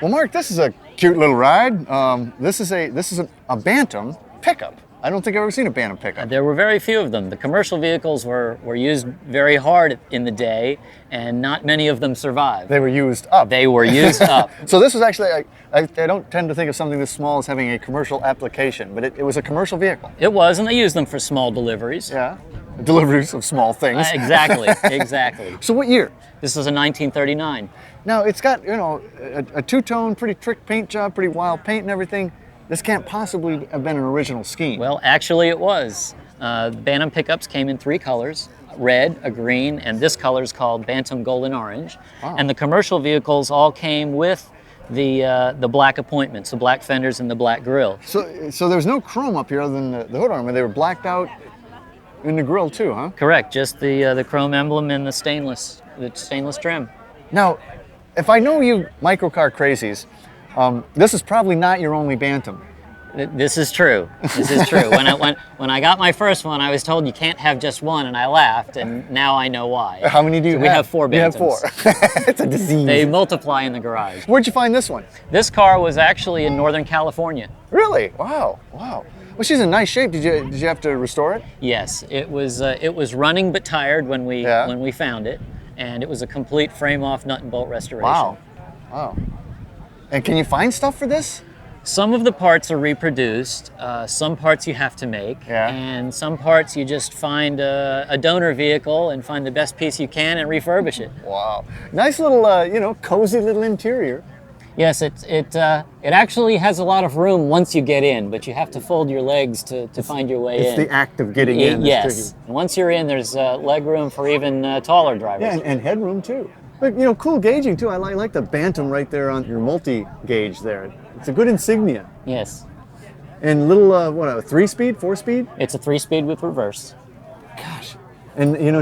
Well, Mark, this is a cute little ride. This is a Bantam pickup. I don't think I've ever seen a Bantam pickup. There were very few of them. The commercial vehicles were used very hard in the day, and not many of them survived. They were used up. They were used up. So this was actually, I don't tend to think of something this small as having a commercial application, but it was a commercial vehicle. It was, and they used them for small deliveries. Yeah, deliveries of small things. Exactly, exactly. So what year? This was a 1939. Now, it's got, you know, a two-tone, pretty trick paint job, pretty wild paint and everything. This can't possibly have been an original scheme. Well, actually it was. Bantam pickups came in 3 colors, red, a green, and this color is called Bantam Golden Orange. Wow. And the commercial vehicles all came with the black appointments, the black fenders and the black grille. So there's no chrome up here other than the hood armor. They were blacked out in the grille too, huh? Correct, just the chrome emblem and the stainless trim. Now, if I know you microcar crazies, this is probably not your only Bantam. This is true. This is true. When I got my first one, I was told you can't have just one, and I laughed, and now I know why. How many do you have? We have 4 Bantams. You have 4. It's a disease. They multiply in the garage. Where'd you find this one? This car was actually in Northern California. Really? Wow. Wow. Well, she's in nice shape. Did you have to restore it? Yes, it was running but tired when we found it, and it was a complete frame-off nut and bolt restoration. Wow. Wow. And can you find stuff for this? Some of the parts are reproduced. Some parts you have to make, and some parts you just find a donor vehicle and find the best piece you can and refurbish it. Wow. Nice little, you know, cozy little interior. Yes, it actually has a lot of room once you get in, but you have to fold your legs to find your way in. It's the act of getting in. Yes. And once you're in, there's leg room for even taller drivers. Yeah, and headroom too. But, you know, cool gauging too. I like the Bantam right there on your multi-gauge there. It's a good insignia. Yes. And little, what, a 3-speed, 4-speed? It's a 3-speed with reverse. Gosh. And, you know,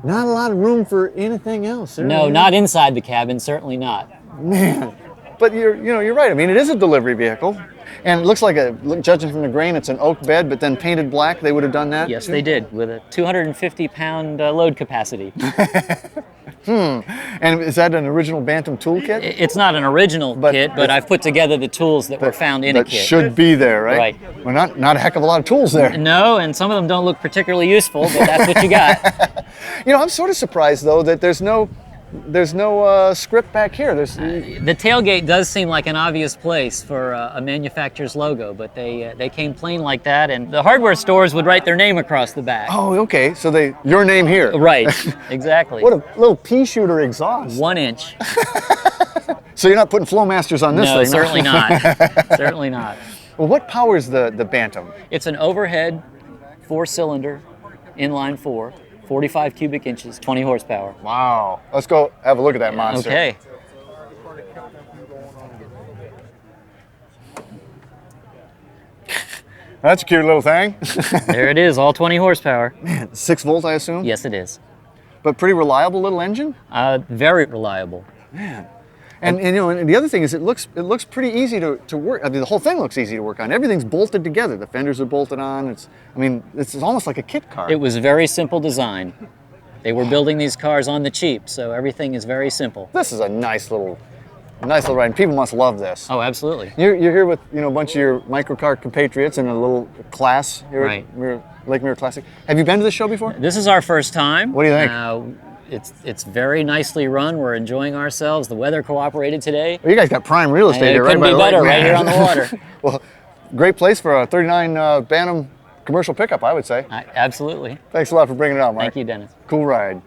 not a lot of room for anything else. No, not inside the cabin, certainly not. Man. But you're right. I mean, it is a delivery vehicle. And it looks like, judging from the grain, it's an oak bed, but then painted black. They would have done that? Yes, too? they did, with a 250-pound load capacity. And is that an original Bantam toolkit? It's not an original kit, but I've put together the tools that were found in a kit. That should be there, right? Right. Well, not a heck of a lot of tools there. No, and some of them don't look particularly useful, but that's what you got. You know, I'm sort of surprised, though, that there's no script back here. The tailgate does seem like an obvious place for a manufacturer's logo, but they came plain like that, and the hardware stores would write their name across the back. Oh, okay. So your name here. Right. Exactly. What a little pea shooter exhaust. 1 inch. So you're not putting Flowmasters on this thing? No, certainly not. Certainly not. Well, what powers the Bantam? It's an overhead 4-cylinder inline 4. 45 cubic inches, 20 horsepower. Wow. Let's go have a look at that monster. Okay. That's a cute little thing. There it is, all 20 horsepower. Man, 6 volt, I assume? Yes, it is. But pretty reliable little engine? Very reliable. Man. And you know, and the other thing is it looks pretty easy to work. I mean, the whole thing looks easy to work on. Everything's bolted together. The fenders are bolted on. It's almost like a kit car. It was a very simple design. They were building these cars on the cheap, so everything is very simple. This is a nice little ride. And people must love this. Oh, absolutely. You're here with, you know, a bunch of your microcar compatriots in a little class here Right. at Lake Mirror Classic. Have you been to this show before? This is our first time. What do you think? It's very nicely run. We're enjoying ourselves. The weather cooperated today. Well, you guys got prime real estate here, right? Couldn't be better, right here on the water. Well, great place for a 39 Bantam commercial pickup, I would say. Absolutely. Thanks a lot for bringing it out, Mark. Thank you, Dennis. Cool ride.